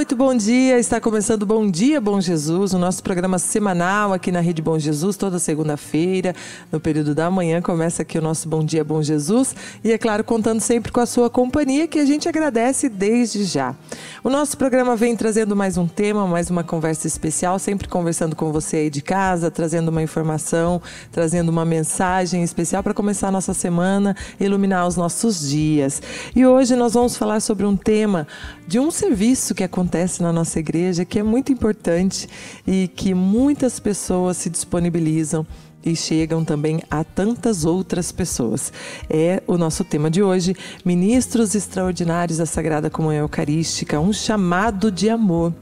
muito bom dia. Está começando Bom Dia, Bom Jesus, o nosso programa semanal aqui na Rede Bom Jesus, toda segunda-feira, no período da manhã, começa aqui o nosso Bom Dia, Bom Jesus. E, é claro, contando sempre com a sua companhia, que a gente agradece desde já. O nosso programa vem trazendo mais um tema, mais uma conversa especial, sempre conversando com você aí de casa, trazendo uma informação, trazendo uma mensagem especial para começar a nossa semana, iluminar os nossos dias. E hoje nós vamos falar sobre um tema de um serviço que acontece na nossa igreja, que é muito importante e que muitas pessoas se disponibilizam e chegam também a tantas outras pessoas. É o nosso tema de hoje, Ministros Extraordinários da Sagrada Comunhão Eucarística, um chamado de amor.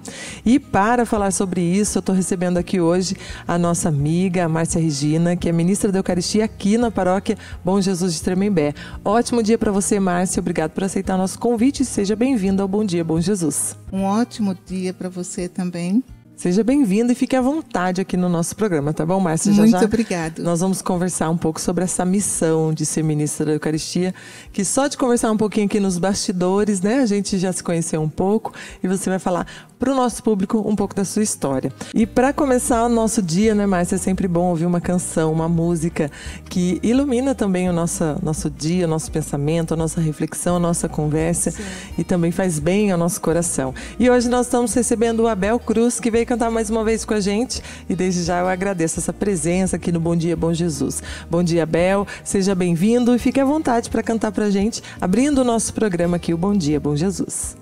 E para falar sobre isso, eu estou recebendo aqui hoje a nossa amiga, a Márcia Regina, que é ministra da Eucaristia aqui na paróquia Bom Jesus de Tremembé. Ótimo dia para você, Márcia. Obrigado por aceitar nosso convite e seja bem-vinda ao Bom Dia, Bom Jesus. Um ótimo dia para você também. Seja bem-vindo e fique à vontade aqui no nosso programa, tá bom, Márcia? Muito obrigada. Nós vamos conversar um pouco sobre essa missão de ser ministra da Eucaristia, que só de conversar um pouquinho aqui nos bastidores, né, a gente já se conheceu um pouco e você vai falar para o nosso público um pouco da sua história. E para começar o nosso dia, né, Márcia, é sempre bom ouvir uma canção, uma música que ilumina também o nosso dia, o nosso pensamento, a nossa reflexão, a nossa conversa. Sim. E também faz bem ao nosso coração. E hoje nós estamos recebendo o Abel Cruz, que veio cantar mais uma vez com a gente e desde já eu agradeço essa presença aqui no Bom Dia, Bom Jesus. Bom dia, Abel, seja bem-vindo e fique à vontade para cantar para a gente, abrindo o nosso programa aqui, o Bom Dia, Bom Jesus.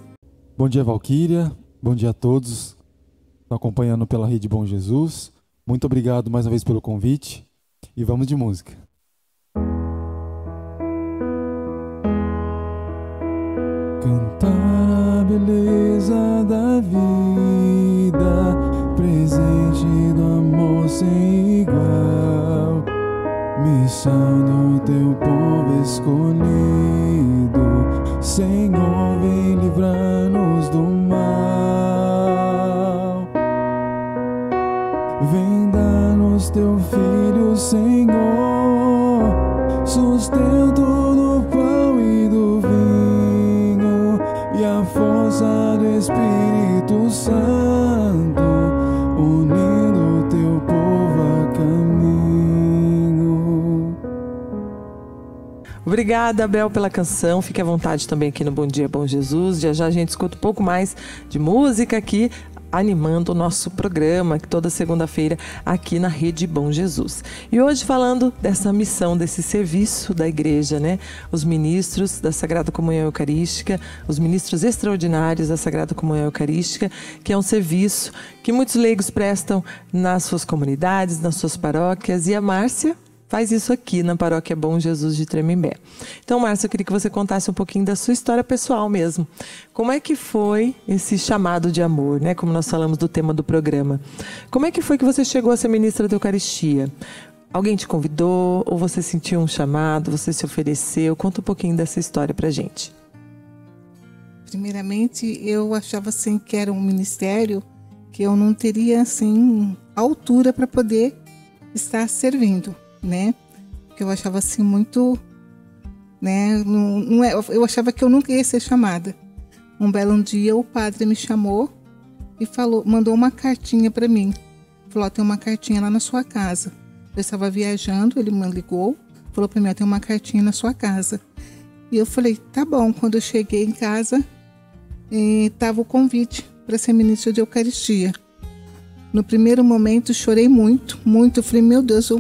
Bom dia, Valquíria, bom dia a todos que estão acompanhando pela Rede Bom Jesus. Muito obrigado mais uma vez pelo convite e vamos de música. Cantar a beleza da vida, presente do amor sem igual, missão do teu povo escolhido. Senhor, vem livrar-nos do mal, vem dar-nos teu Filho, Senhor, sustento do pão e do vinho e a força do Espírito Santo, unindo o teu povo a caminho. Obrigada, Abel, pela canção. Fique à vontade também aqui no Bom Dia, Bom Jesus. Já já a gente escuta um pouco mais de música aqui, animando o nosso programa, que toda segunda-feira aqui na Rede Bom Jesus. E hoje falando dessa missão, desse serviço da igreja, né? Os ministros da Sagrada Comunhão Eucarística, os ministros extraordinários da Sagrada Comunhão Eucarística, que é um serviço que muitos leigos prestam nas suas comunidades, nas suas paróquias, e a Márcia faz isso aqui na Paróquia Bom Jesus de Tremembé. Então, Márcia, eu queria que você contasse um pouquinho da sua história pessoal mesmo. Como é que foi esse chamado de amor, né? Como nós falamos do tema do programa. Como é que foi que você chegou a ser ministra da Eucaristia? Alguém te convidou ou você sentiu um chamado, você se ofereceu? Conta um pouquinho dessa história pra gente. Primeiramente, eu achava assim que era um ministério que eu não teria assim altura para poder estar servindo, né? Porque eu achava assim muito, né? Eu achava que eu nunca ia ser chamada. Um belo dia o padre me chamou e mandou uma cartinha para mim. Falou: tem uma cartinha lá na sua casa. Eu estava viajando, ele me ligou, falou para mim: tem uma cartinha na sua casa. E eu falei: tá bom. Quando eu cheguei em casa, estava o convite para ser ministra de Eucaristia. No primeiro momento chorei muito, muito. Eu falei: meu Deus,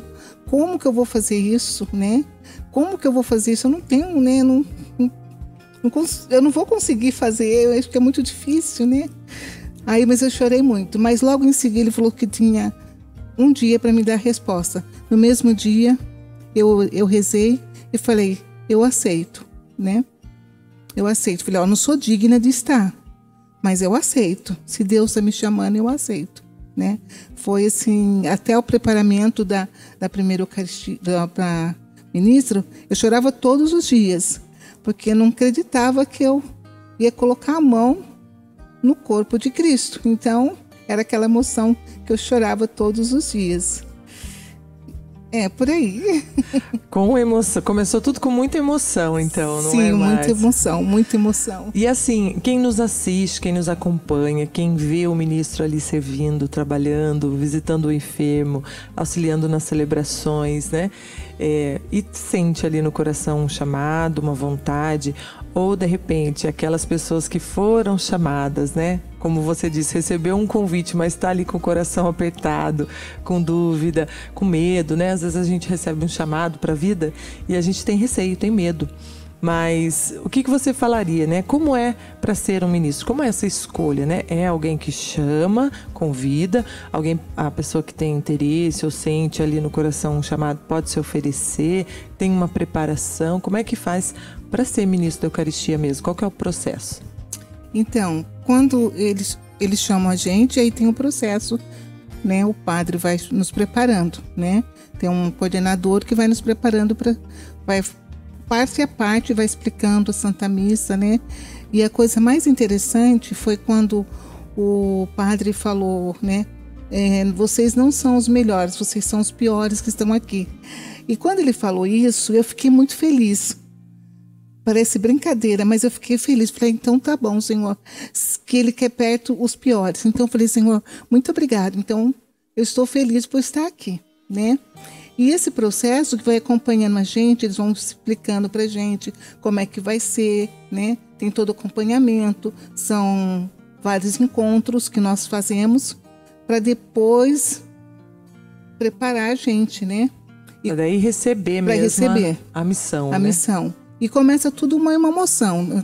como que eu vou fazer isso, né? Como que eu vou fazer isso? Eu não tenho, né? Eu não vou conseguir fazer, eu acho que é muito difícil, né? Mas eu chorei muito. Mas logo em seguida ele falou que tinha um dia para me dar a resposta. No mesmo dia, eu rezei e falei: eu aceito, né? Eu aceito. Falei: não sou digna de estar, mas eu aceito. Se Deus está me chamando, eu aceito, né? Foi assim, até o preparamento da primeira Eucaristia para ministro, eu chorava todos os dias, porque eu não acreditava que eu ia colocar a mão no corpo de Cristo. Então, era aquela emoção que eu chorava todos os dias. Por aí. Com emoção. Começou tudo com muita emoção, então, não é, Márcia? Muita emoção, muita emoção. E assim, quem nos assiste, quem nos acompanha, quem vê o ministro ali servindo, trabalhando, visitando o enfermo, auxiliando nas celebrações, né? E sente ali no coração um chamado, uma vontade, ou de repente aquelas pessoas que foram chamadas, né? Como você disse, recebeu um convite, mas está ali com o coração apertado, com dúvida, com medo, né? Às vezes a gente recebe um chamado para a vida e a gente tem receio, tem medo. Mas o que você falaria, né? Como é para ser um ministro? Como é essa escolha, né? É alguém que chama, convida, a pessoa que tem interesse ou sente ali no coração um chamado pode se oferecer, tem uma preparação. Como é que faz para ser ministro da Eucaristia mesmo? Qual que é o processo? Então, quando eles chamam a gente, aí tem um processo, né? O padre vai nos preparando, né? Tem um coordenador que vai nos preparando vai parte a parte, vai explicando a Santa Missa, né? E a coisa mais interessante foi quando o padre falou, né? Vocês não são os melhores, vocês são os piores que estão aqui. E quando ele falou isso, eu fiquei muito feliz. Parece brincadeira, mas eu fiquei feliz. Falei, então tá bom, Senhor, que ele quer perto os piores. Então eu falei, Senhor, muito obrigado. Então eu estou feliz por estar aqui, né? E esse processo que vai acompanhando a gente, eles vão explicando pra gente como é que vai ser, né? Tem todo o acompanhamento, são vários encontros que nós fazemos para depois preparar a gente, né? E daí receber mesmo a missão, a né? missão. E começa tudo uma emoção.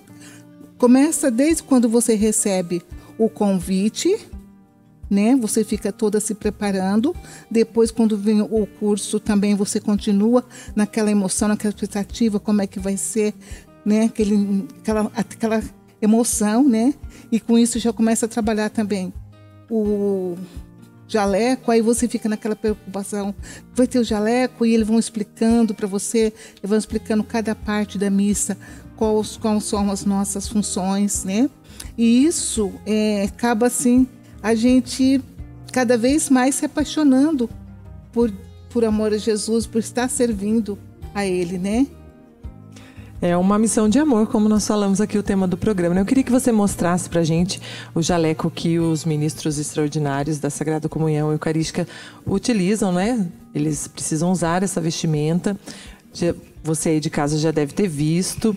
Começa desde quando você recebe o convite, né? Você fica toda se preparando. Depois, quando vem o curso, também você continua naquela emoção, naquela expectativa, como é que vai ser, né? Aquela emoção, né? E com isso já começa a trabalhar também o jaleco. Aí você fica naquela preocupação, vai ter o jaleco, e eles vão explicando para você, eles vão explicando cada parte da missa, quais são as nossas funções, né? E isso acaba assim a gente cada vez mais se apaixonando por amor a Jesus, por estar servindo a Ele, né? É uma missão de amor, como nós falamos aqui o tema do programa. Eu queria que você mostrasse pra gente o jaleco que os ministros extraordinários da Sagrada Comunhão Eucarística utilizam, né? Eles precisam usar essa vestimenta. Você aí de casa já deve ter visto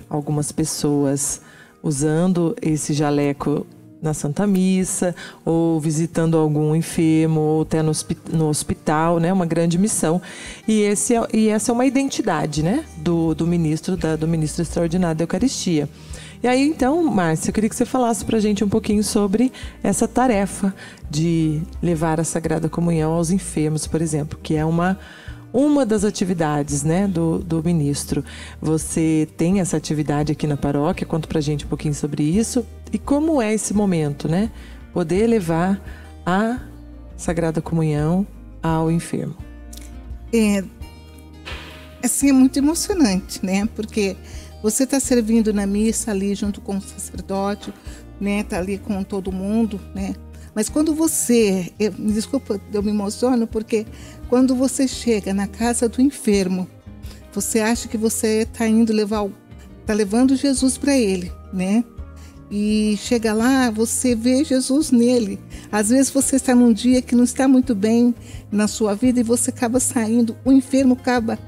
algumas pessoas usando esse jaleco na Santa Missa, ou visitando algum enfermo, ou até no hospital, né? Uma grande missão. E essa é uma identidade, né? Do ministro extraordinário da Eucaristia. E aí, então, Márcia, eu queria que você falasse pra gente um pouquinho sobre essa tarefa de levar a Sagrada Comunhão aos enfermos, por exemplo, que é uma das atividades, né, do ministro. Você tem essa atividade aqui na paróquia? Conta pra gente um pouquinho sobre isso. E como é esse momento, né? Poder levar a Sagrada Comunhão ao enfermo. Assim, é muito emocionante, né? Porque você está servindo na missa ali junto com o sacerdote, né? Tá ali com todo mundo, né? Mas quando desculpa, eu me emociono, porque quando você chega na casa do enfermo, você acha que você está indo levando Jesus para ele, né? E chega lá, você vê Jesus nele. Às vezes você está num dia que não está muito bem na sua vida e você acaba saindo, o enfermo acaba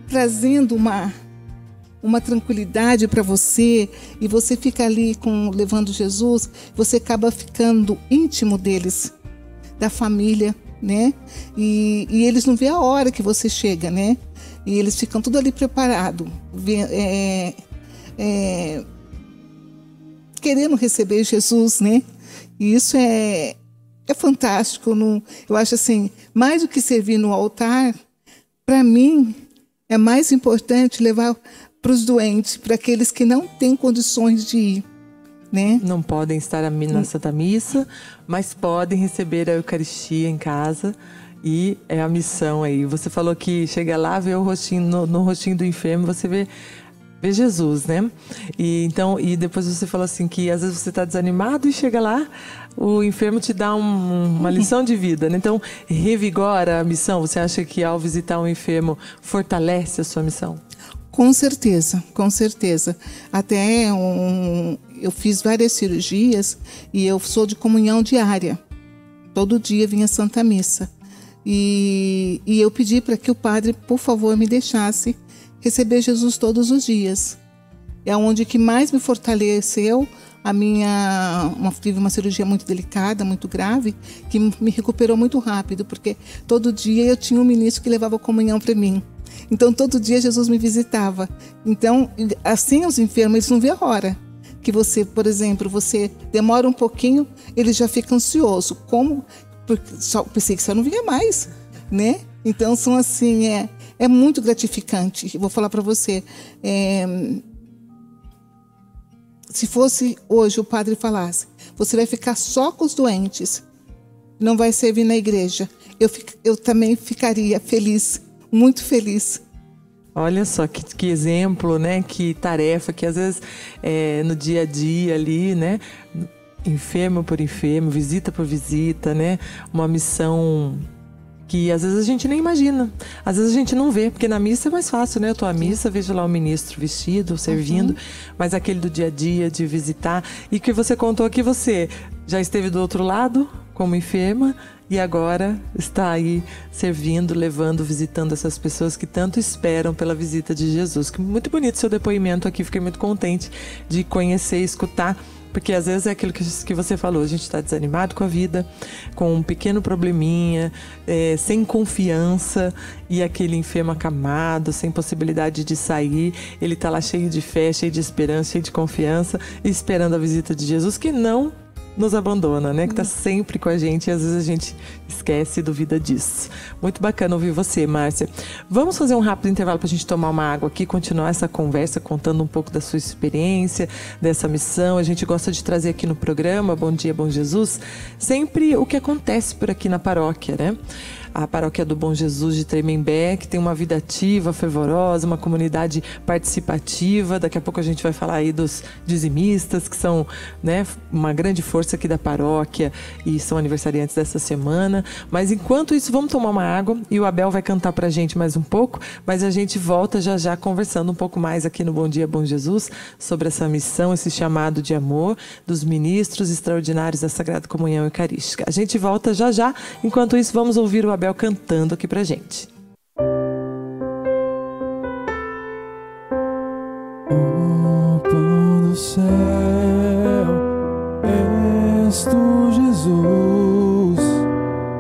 trazendo uma tranquilidade para você, e você fica ali levando Jesus, você acaba ficando íntimo deles, da família, né? E eles não vê a hora que você chega, né? E eles ficam tudo ali preparado, querendo receber Jesus, né? E isso é fantástico. Eu acho assim, mais do que servir no altar, para mim é mais importante levar para os doentes, para aqueles que não têm condições de ir, né? Não podem estar na Santa Missa, mas podem receber a Eucaristia em casa, e é a missão aí. Você falou que chega lá, vê o rostinho, no rostinho do enfermo, você vê ver Jesus, né? E depois você falou assim que às vezes você está desanimado e chega lá, o enfermo te dá uma lição de vida, né? Então, revigora a missão. Você acha que ao visitar um enfermo fortalece a sua missão? Com certeza, com certeza. Até eu fiz várias cirurgias e eu sou de comunhão diária. Todo dia vinha Santa Missa. E eu pedi para que o padre, por favor, me deixasse receber Jesus todos os dias. É onde que mais me fortaleceu. Tive uma cirurgia muito delicada, muito grave, que me recuperou muito rápido, porque todo dia eu tinha um ministro que levava comunhão para mim. Então, todo dia Jesus me visitava. Então, assim, os enfermos, eles não vê a hora que você, por exemplo, você demora um pouquinho, ele já fica ansioso. Como? Porque pensei que você não vinha mais, né? Então, são assim, é muito gratificante. Eu vou falar para você, se fosse hoje o padre falasse, você vai ficar só com os doentes, não vai servir na igreja, eu também ficaria feliz, muito feliz. Olha só que exemplo, né? Que tarefa, que às vezes no dia a dia ali, né? Enfermo por enfermo, visita por visita, né? Uma missão que às vezes a gente nem imagina, às vezes a gente não vê, porque na missa é mais fácil, né? Eu tô à missa, vejo lá o ministro vestido, servindo, mas aquele do dia a dia, de visitar, e que você contou que você já esteve do outro lado, como enferma, e agora está aí servindo, levando, visitando essas pessoas que tanto esperam pela visita de Jesus. Muito bonito seu depoimento aqui, fiquei muito contente de conhecer e escutar. Porque às vezes é aquilo que você falou, a gente está desanimado com a vida, com um pequeno probleminha, sem confiança, e aquele enfermo acamado, sem possibilidade de sair, ele está lá cheio de fé, cheio de esperança, cheio de confiança, esperando a visita de Jesus, que não nos abandona, né? Que está sempre com a gente e às vezes a gente esquece e duvida disso. Muito bacana ouvir você, Márcia. Vamos fazer um rápido intervalo para a gente tomar uma água aqui, continuar essa conversa, contando um pouco da sua experiência, dessa missão. A gente gosta de trazer aqui no programa Bom Dia, Bom Jesus, sempre o que acontece por aqui na paróquia, né? A paróquia do Bom Jesus de Tremembé, que tem uma vida ativa, fervorosa, uma comunidade participativa. Daqui a pouco a gente vai falar aí dos dizimistas, que são, né, uma grande força aqui da paróquia e são aniversariantes dessa semana. Mas enquanto isso, vamos tomar uma água e o Abel vai cantar pra gente mais um pouco, mas a gente volta já já conversando um pouco mais aqui no Bom Dia, Bom Jesus, sobre essa missão, esse chamado de amor dos ministros extraordinários da Sagrada Comunhão Eucarística. A gente volta já já, enquanto isso vamos ouvir o Abel cantando aqui pra gente. O pão do céu és tu, Jesus,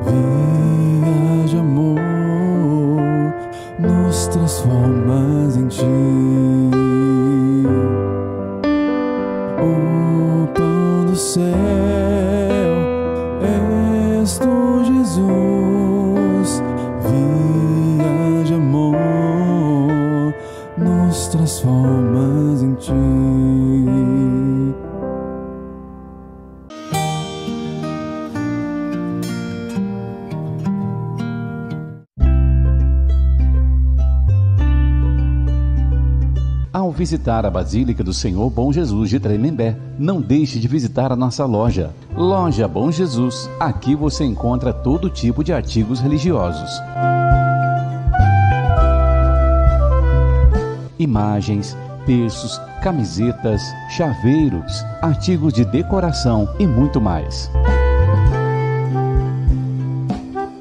via de amor, nos transformas em ti. O pão do céu és tu, Jesus, via de amor, nos transformas em ti. Ao visitar a Basílica do Senhor Bom Jesus de Tremembé, não deixe de visitar a nossa loja. Loja Bom Jesus. Aqui você encontra todo tipo de artigos religiosos. Imagens, terços, camisetas, chaveiros, artigos de decoração e muito mais.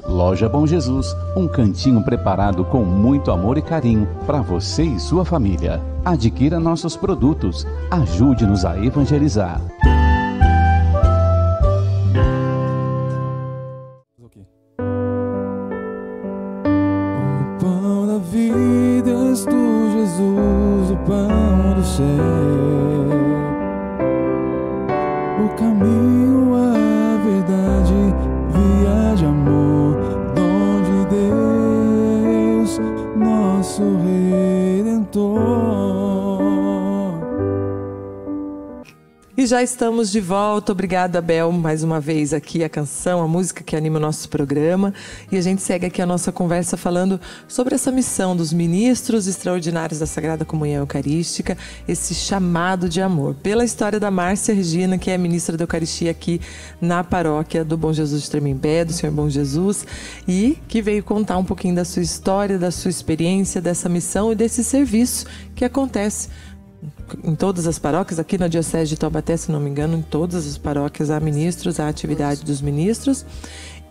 Loja Bom Jesus, um cantinho preparado com muito amor e carinho para você e sua família. Adquira nossos produtos, ajude-nos a evangelizar. O pão da vida és tu, Jesus, o pão do céu, o caminho, a verdade, via de amor, dom de Deus, nosso Redentor. E já estamos de volta. Obrigada, Bel, mais uma vez aqui a canção, a música que anima o nosso programa. E a gente segue aqui a nossa conversa falando sobre essa missão dos ministros extraordinários da Sagrada Comunhão Eucarística, esse chamado de amor. Pela história da Márcia Regina, que é ministra da Eucaristia aqui na paróquia do Bom Jesus de Tremembé, do Senhor Bom Jesus, e que veio contar um pouquinho da sua história, da sua experiência, dessa missão e desse serviço que acontece em todas as paróquias, aqui na Diocese de Taubaté, se não me engano, em todas as paróquias há ministros, há atividade dos ministros.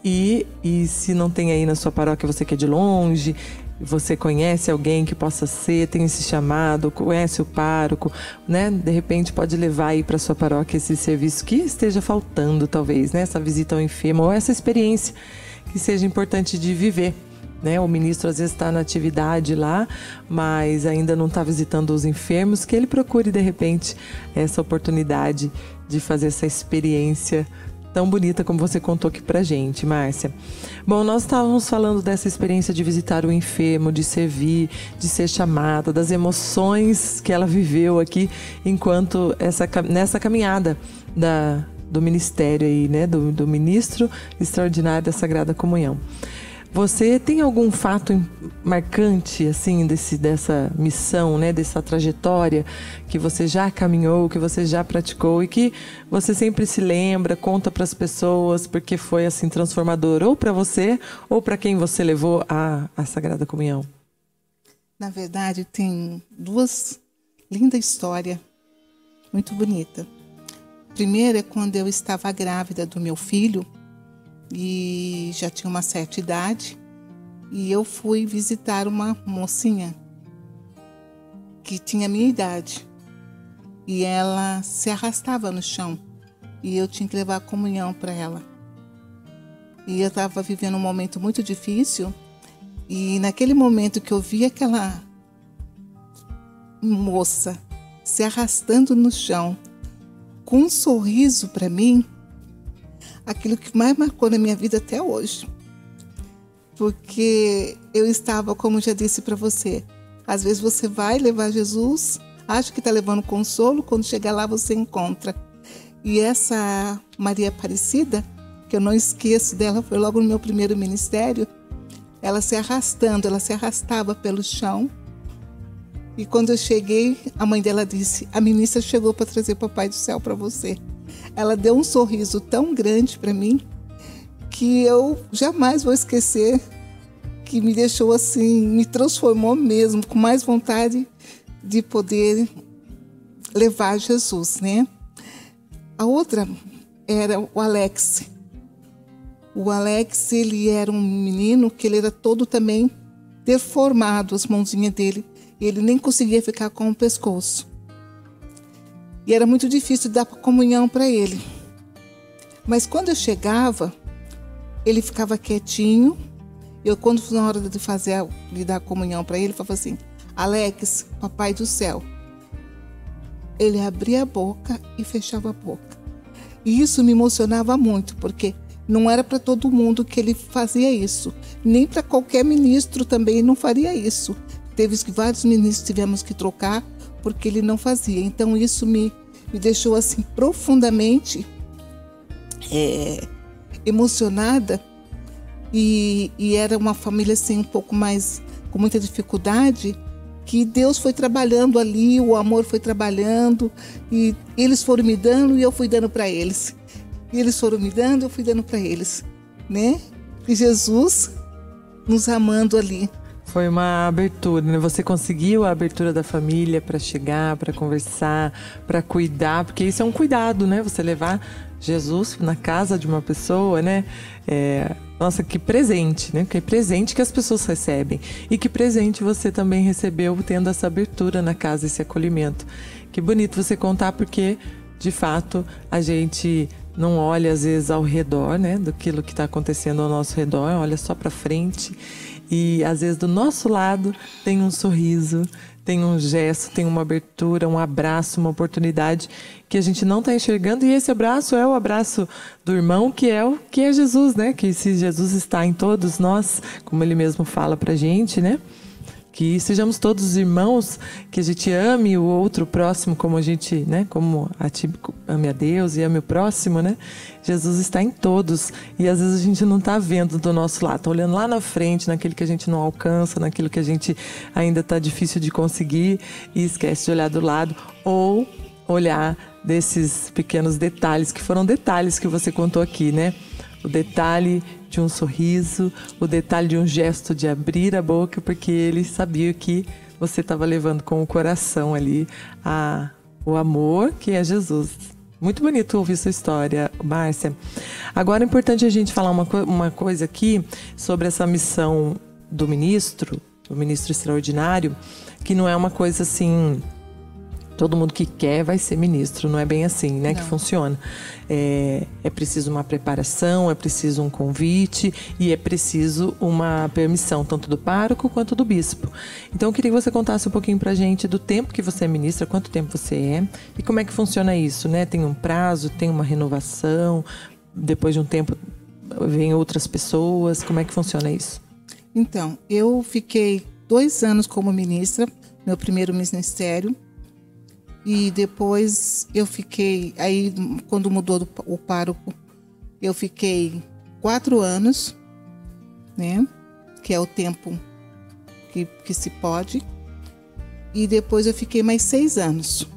E se não tem aí na sua paróquia, você que é de longe, você conhece alguém que possa ser, tem esse chamado, conhece o pároco, né? De repente pode levar aí para sua paróquia esse serviço que esteja faltando, talvez, né? Essa visita ao enfermo ou essa experiência que seja importante de viver. Né? O ministro às vezes está na atividade lá, mas ainda não está visitando os enfermos, que ele procure de repente essa oportunidade de fazer essa experiência tão bonita como você contou aqui pra gente, Márcia. Bom, nós estávamos falando dessa experiência de visitar o enfermo, de servir, de ser chamada, das emoções que ela viveu aqui enquanto nessa caminhada do ministério aí, né? Do ministro extraordinário da Sagrada Comunhão. Você tem algum fato marcante, assim, dessa missão, né? Dessa trajetória que você já caminhou, que você já praticou e que você sempre se lembra, conta para as pessoas porque foi, assim, transformador, ou para você ou para quem você levou à Sagrada Comunhão? Na verdade, tem duas lindas histórias, muito bonita. Primeiro é quando eu estava grávida do meu filho, e já tinha uma certa idade, e eu fui visitar uma mocinha que tinha a minha idade, e ela se arrastava no chão, e eu tinha que levar a comunhão para ela. E eu estava vivendo um momento muito difícil, e naquele momento que eu vi aquela moça se arrastando no chão, com um sorriso para mim, aquilo que mais marcou na minha vida até hoje. Porque eu estava, como já disse para você, às vezes você vai levar Jesus, acha que está levando consolo, quando chegar lá você encontra. E essa Maria Aparecida, que eu não esqueço dela, foi logo no meu primeiro ministério, ela se arrastava pelo chão. E quando eu cheguei, a mãe dela disse: a ministra chegou para trazer o Papai do Céu para você. Ela deu um sorriso tão grande para mim que eu jamais vou esquecer, que me deixou assim, me transformou mesmo, com mais vontade de poder levar Jesus, né? A outra era o Alex. O Alex, ele era um menino que ele era todo também deformado, as mãozinhas dele, e ele nem conseguia ficar com o pescoço. E era muito difícil dar comunhão para ele. Mas quando eu chegava, ele ficava quietinho. Eu, quando na hora de dar comunhão para ele, falava assim: Alex, Papai do Céu. Ele abria a boca e fechava a boca. E isso me emocionava muito, porque não era para todo mundo que ele fazia isso. Nem para qualquer ministro também não faria isso. Teve que vários ministros tivemos que trocar, porque ele não fazia. Então isso me deixou assim profundamente emocionada, e era uma família assim um pouco mais com muita dificuldade, que Deus foi trabalhando ali, o amor foi trabalhando, e eles foram me dando e eu fui dando para eles. E eles foram me dando e eu fui dando para eles, né? E Jesus nos amando ali. Foi uma abertura, né? Você conseguiu a abertura da família para chegar, para conversar, para cuidar, porque isso é um cuidado, né? Você levar Jesus na casa de uma pessoa, né? Nossa, que presente, né? Que presente que as pessoas recebem. E que presente você também recebeu tendo essa abertura na casa, esse acolhimento. Que bonito você contar, porque, de fato, a gente não olha às vezes ao redor, né? Daquilo que está acontecendo ao nosso redor, olha só para frente. E às vezes do nosso lado tem um sorriso, tem um gesto, tem uma abertura, um abraço, uma oportunidade que a gente não está enxergando. E esse abraço é o abraço do irmão, que é Jesus, né? Que se Jesus está em todos nós, como ele mesmo fala pra gente, né? que sejamos todos irmãos, que a gente ame o outro, o próximo, como a gente, né? Como a ti ame a Deus e ame o próximo, né? Jesus está em todos e às vezes a gente não está vendo do nosso lado, está olhando lá na frente, naquilo que a gente não alcança, naquilo que a gente ainda está difícil de conseguir e esquece de olhar do lado ou olhar desses pequenos detalhes, que foram detalhes que você contou aqui, né? O detalhe de um sorriso, o detalhe de um gesto de abrir a boca, porque ele sabia que você estava levando com o coração ali o amor que é Jesus. Muito bonito ouvir sua história, Márcia. Agora é importante a gente falar uma coisa aqui sobre essa missão do ministro extraordinário, que não é uma coisa assim... Todo mundo que quer vai ser ministro, não é bem assim, né, que funciona. É preciso uma preparação, é preciso um convite e é preciso uma permissão, tanto do pároco quanto do bispo. Então eu queria que você contasse um pouquinho pra gente do tempo que você é ministra, quanto tempo você é e como é que funciona isso, né? Tem um prazo, tem uma renovação, depois de um tempo vem outras pessoas, como é que funciona isso? Então, eu fiquei 2 anos como ministra, meu primeiro ministério. E depois eu fiquei, aí quando mudou o pároco, eu fiquei 4 anos, né? Que é o tempo que se pode. E depois eu fiquei mais 6 anos,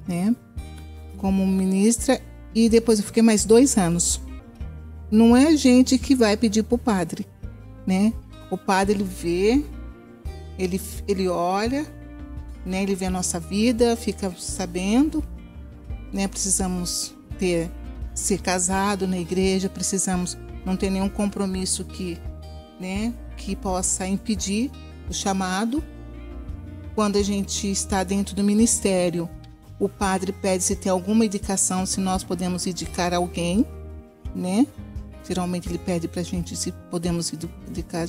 né? Como ministra. E depois eu fiquei mais 2 anos. Não é a gente que vai pedir para o padre, né? O padre, ele vê, ele olha... né, ele vê a nossa vida, fica sabendo, né, precisamos ser casado na igreja, precisamos não ter nenhum compromisso que possa impedir o chamado. Quando a gente está dentro do ministério, o padre pede se tem alguma indicação, se nós podemos indicar alguém, né? Geralmente ele pede para a gente se podemos indicar.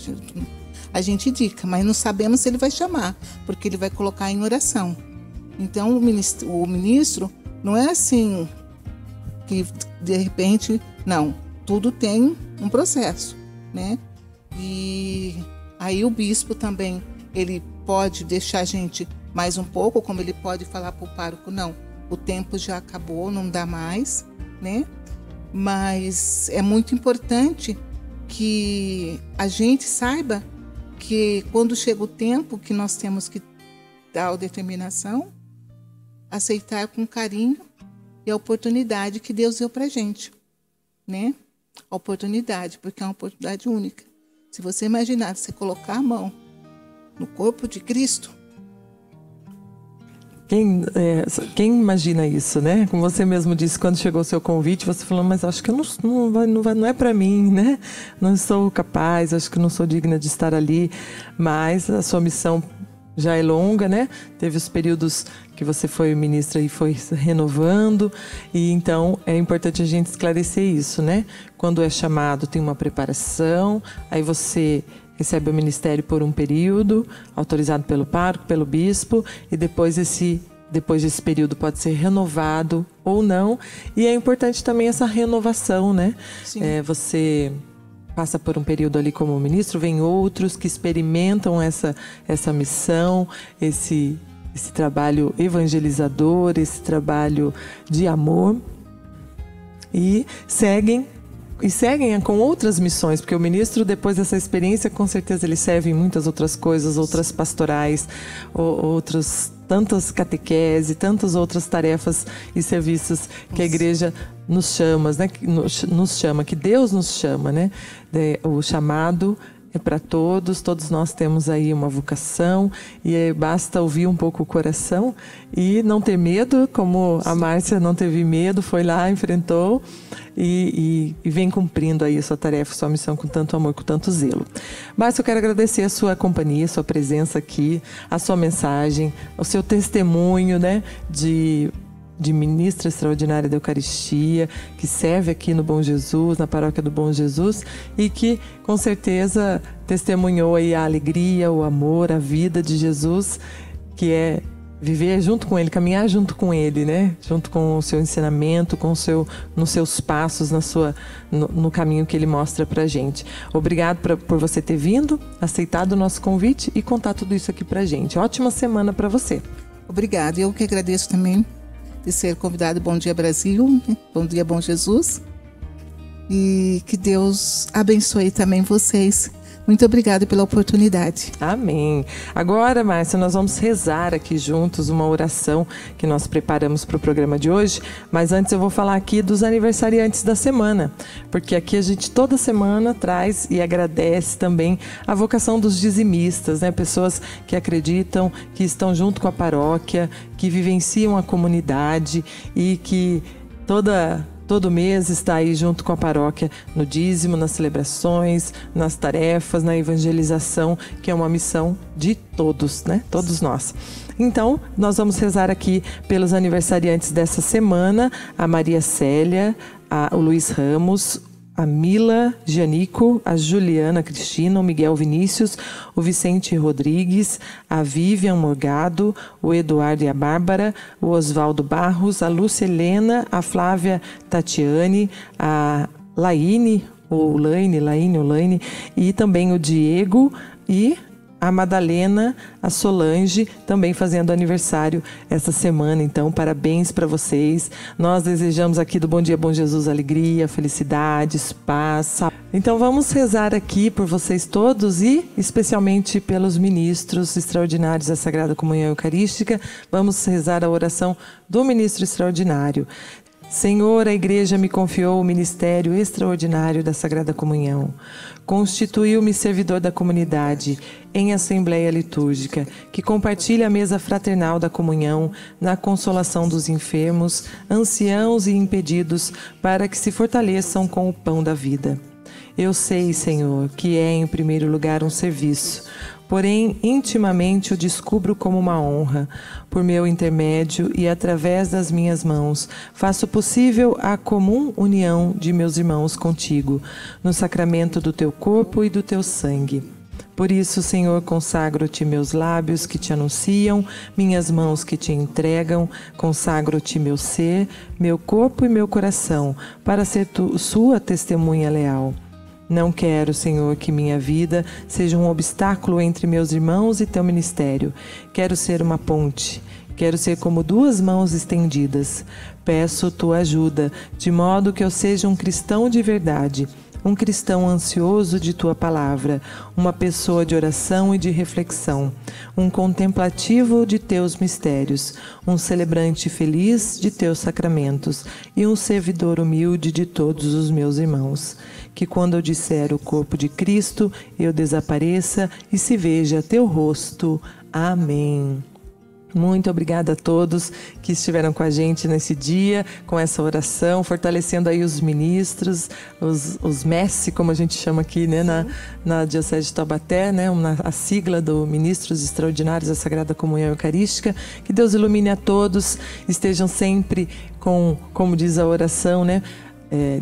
A gente indica, mas não sabemos se ele vai chamar, porque ele vai colocar em oração. Então, o ministro não é assim que, de repente, não. Tudo tem um processo, né? E aí o bispo também, ele pode deixar a gente mais um pouco, como ele pode falar para o pároco, não, o tempo já acabou, não dá mais, né? Mas é muito importante que a gente saiba que quando chega o tempo que nós temos que dar a determinação, aceitar com carinho e a oportunidade que Deus deu pra gente, né? A oportunidade, porque é uma oportunidade única. Se você imaginar, você colocar a mão no corpo de Cristo... Quem imagina isso, né? Como você mesmo disse, quando chegou o seu convite, você falou, mas acho que não é para mim, né? Não sou capaz, acho que não sou digna de estar ali. Mas a sua missão já é longa, né? Teve os períodos que você foi ministra e foi renovando. E então é importante a gente esclarecer isso, né? Quando é chamado, tem uma preparação, aí você... recebe o ministério por um período, autorizado pelo pároco, pelo bispo, e depois desse período pode ser renovado ou não. E é importante também essa renovação, né? Você passa por um período ali como ministro, vem outros que experimentam essa missão, esse trabalho evangelizador, esse trabalho de amor, e seguem com outras missões, porque o ministro, depois dessa experiência, com certeza ele serve em muitas outras coisas, outras pastorais, tantas catequese, tantas outras tarefas e serviços que a igreja nos chama, né? Que Deus nos chama, né? O chamado é para todos nós temos aí uma vocação e basta ouvir um pouco o coração e não ter medo, como a Márcia não teve medo, foi lá, enfrentou e vem cumprindo aí a sua tarefa, a sua missão com tanto amor, com tanto zelo. Márcia, eu quero agradecer a sua companhia, a sua presença aqui, a sua mensagem, o seu testemunho, né, de ministra extraordinária da Eucaristia, que serve aqui no Bom Jesus, na paróquia do Bom Jesus, e que com certeza testemunhou aí a alegria, o amor, a vida de Jesus, que é viver junto com Ele, caminhar junto com Ele, né? Junto com o seu ensinamento, nos seus passos, no caminho que Ele mostra pra gente. Obrigado por você ter vindo, aceitado o nosso convite e contar tudo isso aqui pra gente. Ótima semana pra você. Obrigada. Eu que agradeço também de ser convidado. Bom Dia Brasil, Bom Dia Bom Jesus. E que Deus abençoe também vocês. Muito obrigada pela oportunidade. Amém. Agora, Márcia, nós vamos rezar aqui juntos uma oração que nós preparamos para o programa de hoje. Mas antes eu vou falar aqui dos aniversariantes da semana. Porque aqui a gente toda semana traz e agradece também a vocação dos dizimistas, né? Pessoas que acreditam, que estão junto com a paróquia, que vivenciam a comunidade e que todo mês está aí junto com a paróquia no dízimo, nas celebrações, nas tarefas, na evangelização, que é uma missão de todos, né? Todos nós. Então, nós vamos rezar aqui pelos aniversariantes dessa semana, a Maria Célia, o Luiz Ramos, a Mila Gianico, a Juliana Cristina, o Miguel Vinícius, o Vicente Rodrigues, a Vivian Morgado, o Eduardo e a Bárbara, o Oswaldo Barros, a Lúcia Helena, a Flávia Tatiane, a Laine, Laine, e também o Diego e a Madalena, a Solange, também fazendo aniversário essa semana. Então, parabéns para vocês. Nós desejamos aqui do Bom Dia Bom Jesus alegria, felicidades, paz, saúde. Então, vamos rezar aqui por vocês todos e especialmente pelos ministros extraordinários da Sagrada Comunhão Eucarística. Vamos rezar a oração do ministro extraordinário. Senhor, a Igreja me confiou o ministério extraordinário da Sagrada Comunhão. Constituiu-me servidor da comunidade em assembleia litúrgica, que compartilha a mesa fraternal da comunhão na consolação dos enfermos, anciãos e impedidos, para que se fortaleçam com o pão da vida. Eu sei, Senhor, que é em primeiro lugar um serviço, porém intimamente o descubro como uma honra. Por meu intermédio e através das minhas mãos, faço possível a comum união de meus irmãos contigo, no sacramento do teu corpo e do teu sangue. Por isso, Senhor, consagro-te meus lábios que te anunciam, minhas mãos que te entregam, consagro-te meu ser, meu corpo e meu coração, para ser sua testemunha leal. Não quero, Senhor, que minha vida seja um obstáculo entre meus irmãos e teu ministério. Quero ser uma ponte. Quero ser como duas mãos estendidas. Peço tua ajuda, de modo que eu seja um cristão de verdade, um cristão ansioso de tua palavra, uma pessoa de oração e de reflexão, um contemplativo de teus mistérios, um celebrante feliz de teus sacramentos e um servidor humilde de todos os meus irmãos. Que quando eu disser o corpo de Cristo, eu desapareça e se veja teu rosto. Amém. Muito obrigada a todos que estiveram com a gente nesse dia, com essa oração, fortalecendo aí os ministros, os MESSE, como a gente chama aqui, né, na Diocese de Taubaté, né, a sigla do Ministros Extraordinários da Sagrada Comunhão Eucarística. Que Deus ilumine a todos, estejam sempre com, como diz a oração, né,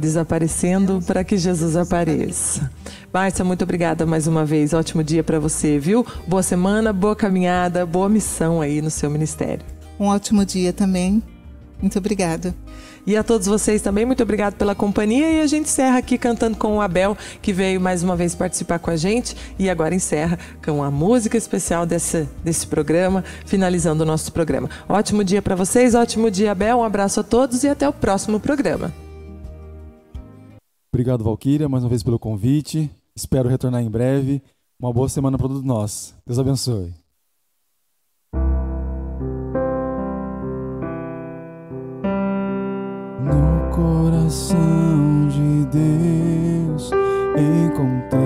desaparecendo para que Jesus apareça. Márcia, muito obrigada mais uma vez. Ótimo dia para você, viu? Boa semana, boa caminhada, boa missão aí no seu ministério. Um ótimo dia também. Muito obrigada. E a todos vocês também, muito obrigado pela companhia. E a gente encerra aqui cantando com o Abel, que veio mais uma vez participar com a gente. E agora encerra com a música especial desse programa, finalizando o nosso programa. Ótimo dia para vocês, ótimo dia, Abel. Um abraço a todos e até o próximo programa. Obrigado, Valquíria, mais uma vez pelo convite. Espero retornar em breve. Uma boa semana para todos nós. Deus abençoe. No coração de Deus encontrei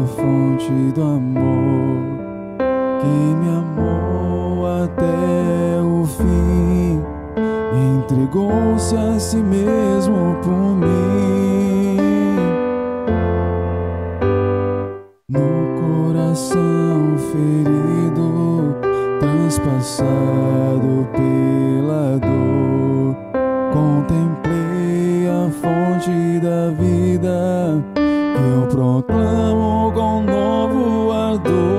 a fonte do amor que me amou até o fim, entregou-se a si mesmo por mim. No coração ferido, transpassado pela dor, contemplei a fonte da vida que eu proclamo com novo ardor.